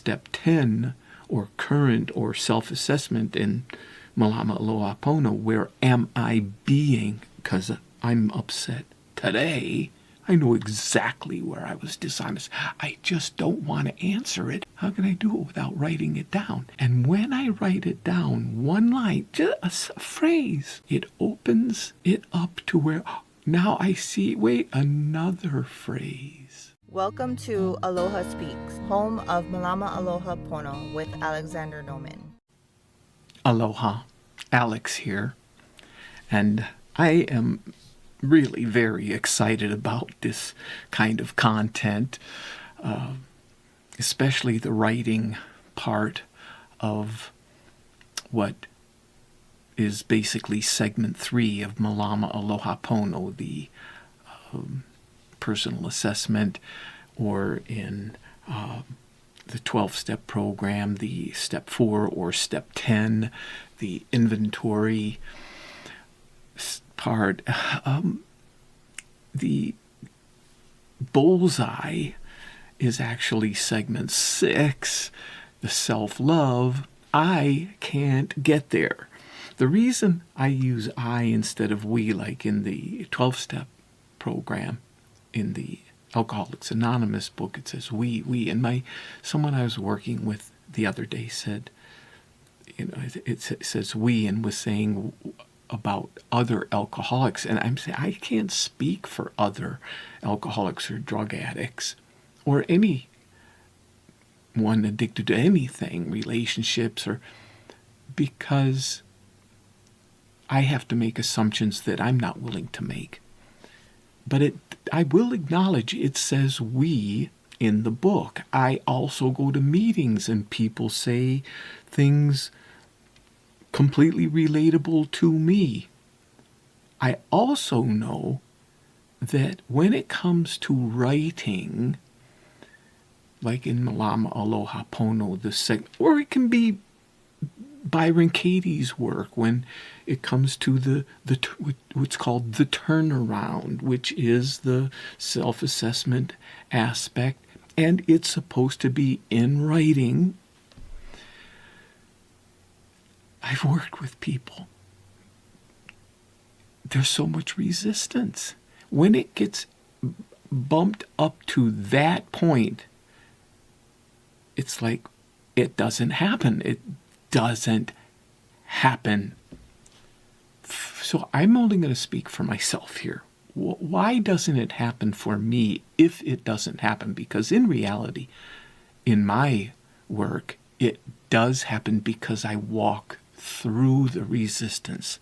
step 10 or current or self-assessment in Malama Aloha Pono, where am I being, because I'm upset today, I know exactly where I was dishonest. I just don't want to answer it. How can I do it without writing it down? And when I write it down, one line, just a phrase, it opens it up to where, now I see, wait, another phrase. Welcome to Aloha Speaks, home of Malama Aloha Pono with Alexander Noman. Aloha, Alex here. And I am really very excited about this kind of content, especially the writing part of what is basically segment 3 of Malama Aloha Pono, the personal assessment, or in the 12-step program, the step 4 or step 10, the inventory part. The bullseye is actually segment 6, the self-love. I can't get there. The reason I use I instead of we, like in the 12-step program, in the Alcoholics Anonymous book, it says we. And someone I was working with the other day said, it says we, and was saying about other alcoholics, and I'm saying I can't speak for other alcoholics or drug addicts or anyone addicted to anything, relationships, or because I have to make assumptions that I'm not willing to make. But I will acknowledge it says we in the book. I also go to meetings and people say things completely relatable to me. I also know that when it comes to writing, like in Malama Aloha Pono, or it can be Byron Katie's work when it comes to what's called the turnaround, which is the self-assessment aspect, and it's supposed to be in writing. I've worked with people. There's so much resistance. When it gets bumped up to that point, it's like it doesn't happen. It doesn't happen. So I'm only going to speak for myself here. Why doesn't it happen for me if it doesn't happen? Because in reality, in my work, it does happen because I walk through the resistance.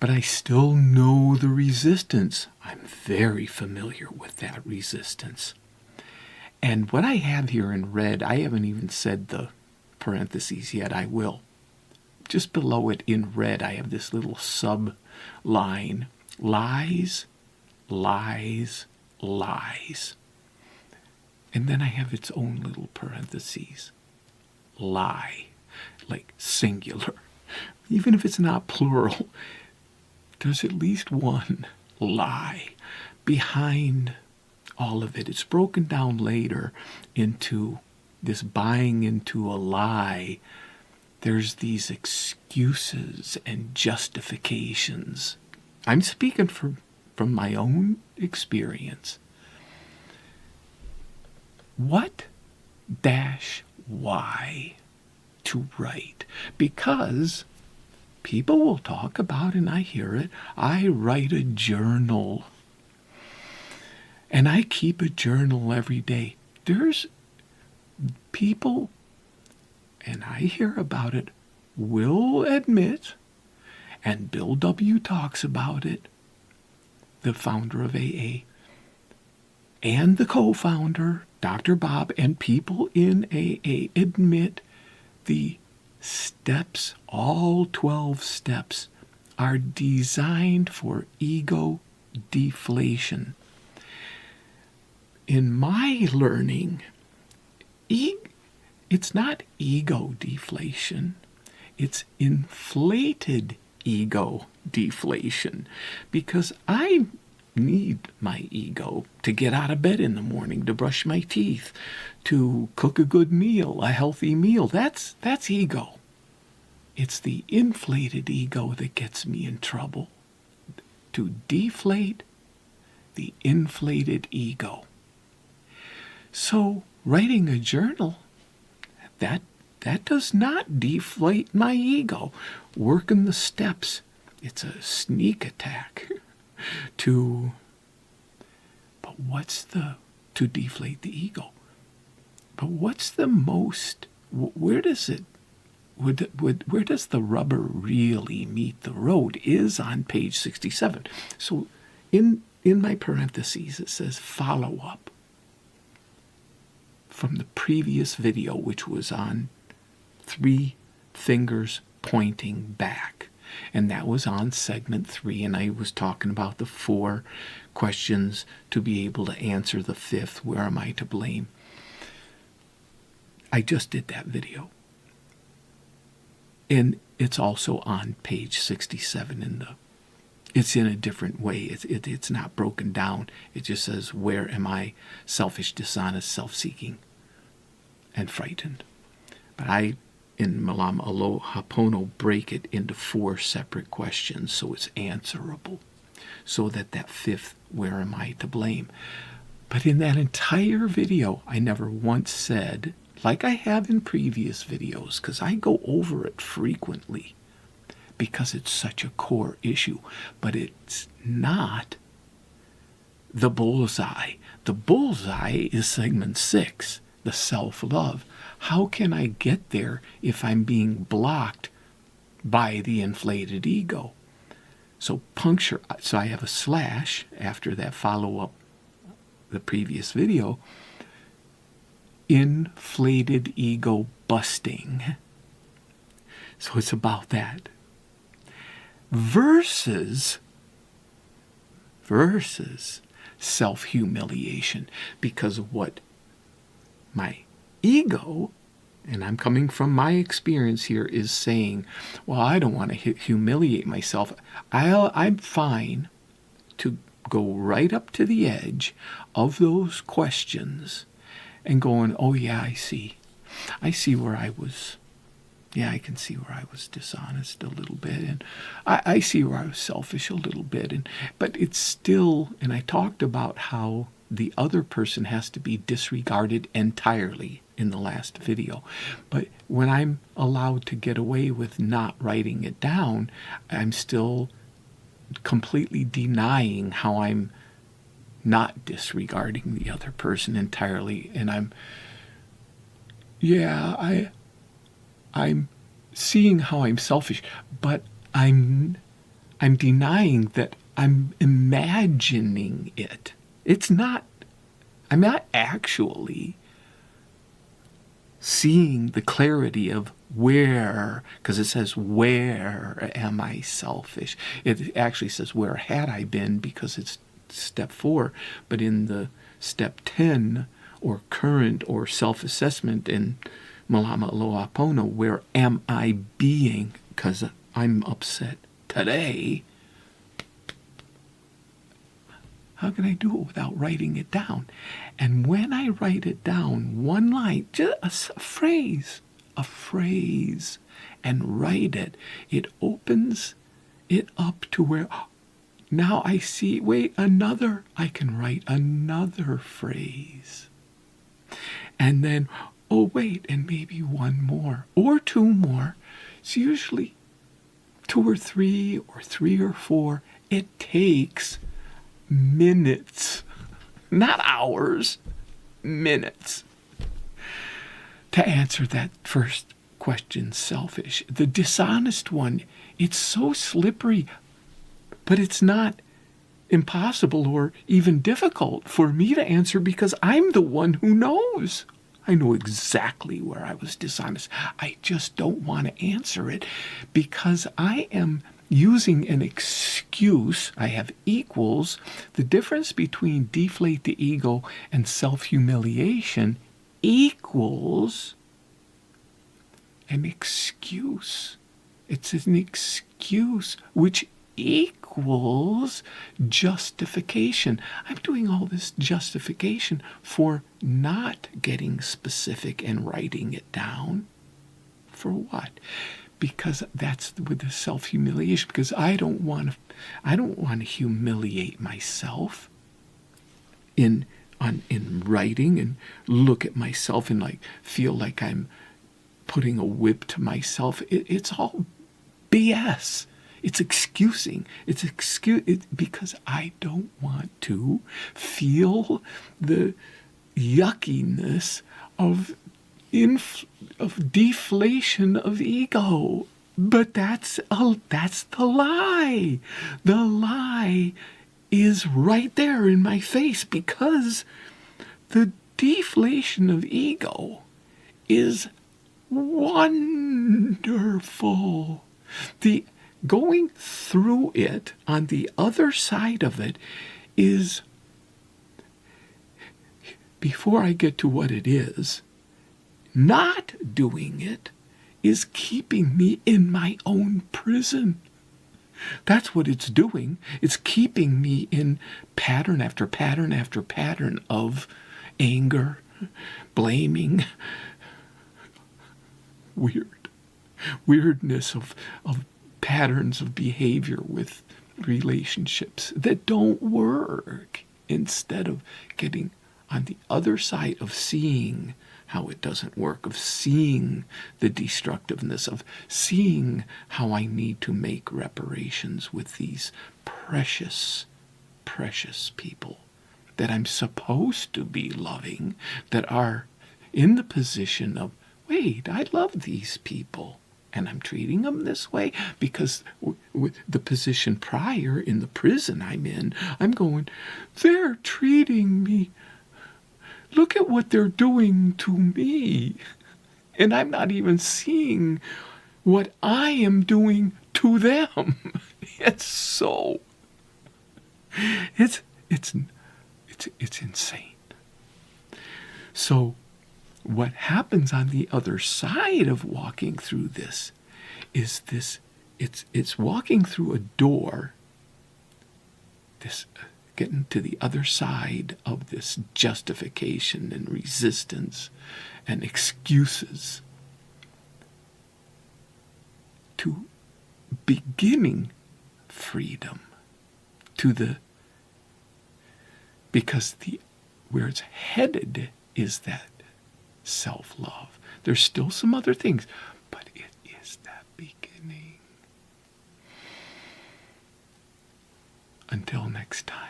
But I still know the resistance. I'm very familiar with that resistance. And what I have here in red, I haven't even said the parentheses yet. I will. Just below it in red, I have this little sub-line. Lies, lies, lies. And then I have its own little parentheses. Lie. Like singular. Even if it's not plural, there's at least one lie behind all of it. It's broken down later into this buying into a lie. There's these excuses and justifications. I'm speaking from my own experience. What dash why to write? Because people will talk about, and I hear it, I write a journal. And I keep a journal every day. There's people, and I hear about it, will admit, and Bill W. talks about it, the founder of AA, and the co-founder, Dr. Bob, and people in AA admit the steps, all 12 steps, are designed for ego deflation. In my learning, it's not ego deflation, it's inflated ego deflation. Because I need my ego to get out of bed in the morning, to brush my teeth, to cook a good meal, a healthy meal. That's ego. It's the inflated ego that gets me in trouble. To deflate the inflated ego. So writing a journal, that does not deflate my ego. Working the steps, it's a sneak attack to deflate the ego. But what's the most, where does the rubber really meet the road is on page 67. So in my parentheses it says follow up from the previous video, which was on 3 fingers pointing back. And that was on segment 3, and I was talking about the 4 questions to be able to answer the 5th, where am I to blame? I just did that video. And it's also on page 67 it's in a different way. It's not broken down. It just says, where am I selfish, dishonest, self-seeking, and frightened? But I, in Malama Aloha Pono, break it into 4 separate questions so it's answerable. So that 5th, where am I to blame? But in that entire video, I never once said, like I have in previous videos, because I go over it frequently, because it's such a core issue, but it's not the bullseye. The bullseye is segment 6, the self-love. How can I get there if I'm being blocked by the inflated ego? So I have a slash after that follow-up, the previous video, inflated ego busting. So it's about that. Versus self-humiliation, because of what my ego, and I'm coming from my experience here, is saying, well, I don't want to humiliate myself. I'm fine to go right up to the edge of those questions and going, oh yeah, I see where I was. Yeah, I can see where I was dishonest a little bit, and I see where I was selfish a little bit, but it's still, and I talked about how the other person has to be disregarded entirely in the last video. But when I'm allowed to get away with not writing it down, I'm still completely denying how I'm not disregarding the other person entirely, and I'm seeing how I'm selfish, but I'm denying that I'm imagining it. I'm not actually seeing the clarity of where, because it says, where am I selfish? It actually says, where had I been, because it's step 4, but in the step 10, or current, or self-assessment in Malama Aloha Pono, where am I being, because I'm upset today. How can I do it without writing it down? And when I write it down, one line, just a phrase, and write it, it opens it up to where, now I see, wait, I can write another phrase. And then, oh wait, and maybe one more, or 2 more. It's usually 2 or 3, or 3 or 4. It takes minutes, not hours, minutes, to answer that first question, selfish. The dishonest one, it's so slippery, but it's not impossible or even difficult for me to answer, because I'm the one who knows. I know exactly where I was dishonest. I just don't want to answer it because I am using an excuse. I have equals. The difference between deflate the ego and self-humiliation equals an excuse. It's an excuse which equals equals justification. I'm doing all this justification for not getting specific and writing it down. For what? Because that's with the self-humiliation. Because I don't want to humiliate myself in writing and look at myself and like feel like I'm putting a whip to myself. It's all BS. It's excusing. It's because I don't want to feel the yuckiness of deflation of ego. But that's the lie. The lie is right there in my face, because the deflation of ego is wonderful. The going through it, on the other side of it, is, before I get to what it is, not doing it is keeping me in my own prison. That's what it's doing. It's keeping me in pattern after pattern after pattern of anger, blaming, weirdness of patterns of behavior with relationships that don't work, instead of getting on the other side of seeing how it doesn't work, of seeing the destructiveness, of seeing how I need to make reparations with these precious, precious people that I'm supposed to be loving, that are in the position of, wait, I love these people, and I'm treating them this way because with the position prior in the prison I'm in, I'm going, they're treating me. Look at what they're doing to me. And I'm not even seeing what I am doing to them. It's insane. So what happens on the other side of walking through this is it's walking through a door, getting to the other side of this justification and resistance and excuses, to beginning freedom, because where it's headed is that self-love. There's still some other things, but it is that beginning. Until next time,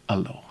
aloha.